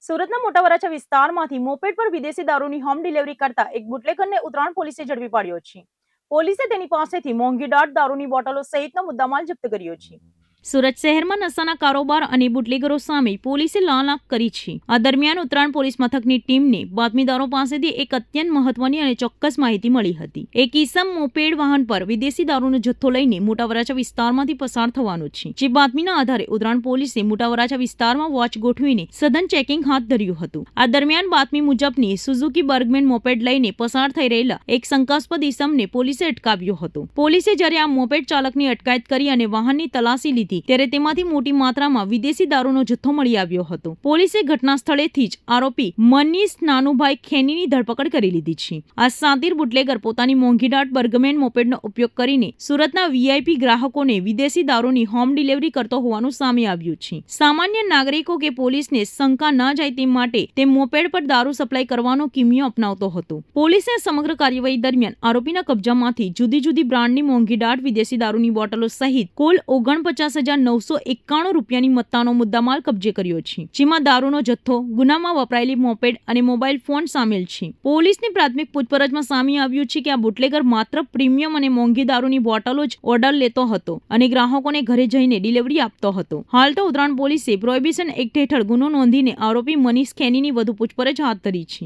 સુરતના મોટા વરાછા વિસ્તારમાંથી મોપેડ પર વિદેશી દારૂની હોમ ડિલિવરી કરતા એક બુટલેગરને ઉત્તરાયણ પોલીસે ઝડપી પાડ્યો છે. પોલીસે તેની પાસેથી મોંઘી દારૂની બોટલો સહિતનો મુદ્દામાલ જપ્ત કર્યો છે. સુરત શહેરમાં નશાના કારોબાર અને બુટલેગરો સામે પોલીસે લાલાક કરી છે. આ દરમિયાન ઉત્તરાયણ પોલીસ મથકની ટીમને બાતમીદારો પાસેથી એક અત્યંત મહત્વની અને ચોક્કસ માહિતી મળી હતી. એક ઈસમ મોપેડ વાહન પર વિદેશી દારૂનો જથ્થો લઈને મોટા વરાછા વિસ્તારમાંથી પસાર થવાનો છે. જે બાતમીના આધારે ઉત્તરાયણ પોલીસે મોટા વરાછા વિસ્તારમાં વોચ ગોઠવીને સઘન ચેકિંગ હાથ ધર્યું હતું. આ દરમિયાન બાતમી મુજબની સુઝુકી બર્ગમેન મોપેડ લઈને પસાર થઈ રહેલા એક શંકાસ્પદ ઈસમને પોલીસે અટકાવ્યો હતો. પોલીસે જ્યારે આ મોપેડ ચાલકની અટકાયત કરી અને વાહનની તલાશી લીધી ત્યારે તેમાંથી મોટી માત્રામાં વિદેશી દારૂનો જથ્થો મળી આવ્યો હતો. પોલીસે ઘટના સ્થળેથી જ આરોપી મનીષ નાનુભાઈ ખેનીની ધરપકડ કરી લીધી છે. આ સાતીર બુટલેગર પોતાની મોંઘીદાટ બર્ગમેન મોપેડનો ઉપયોગ કરીને સુરતના વીઆઈપી ગ્રાહકોને વિદેશી દારૂની હોમ ડિલિવરી કરતો હોવાનું સામે આવ્યું છે. સામાન્ય નાગરિકો કે પોલીસને શંકા ન જાય તે માટે તે મોપેડ પર દારૂ સપ્લાય કરવાનો કિમિયો અપનાવતો હતો. પોલીસે સમગ્ર કાર્યવાહી દરમિયાન આરોપીના કબજામાંથી જુદી જુદી બ્રાન્ડની મોંઘીદાટ વિદેશી દારૂની બોટલો સહિત કુલ 49,991 રૂપિયાની મત્તાનો મુદ્દામાલ કબજે કર્યો છે. જેમાં દારૂનો જથ્થો, ગુનામાં વપરાયેલી મોપેડ અને મોબાઈલ ફોન સામેલ છે. પોલીસની પ્રાથમિક પૂછપરછમાં સામે આવ્યું છે કે આ બુટલેગર માત્ર પ્રીમિયમ અને મોંઘી દારૂની બોટલો જ ઓર્ડર લેતો હતો અને ગ્રાહકોને ઘરે જઈને ડિલિવરી આપતો હતો. હાલ તો ઉત્તરાયણ પોલીસે પ્રોહિબિશન એક્ટ હેઠળ ગુનો નોંધીને આરોપી મનીષ ખેનીની વધુ પૂછપરછ હાથ ધરી છે.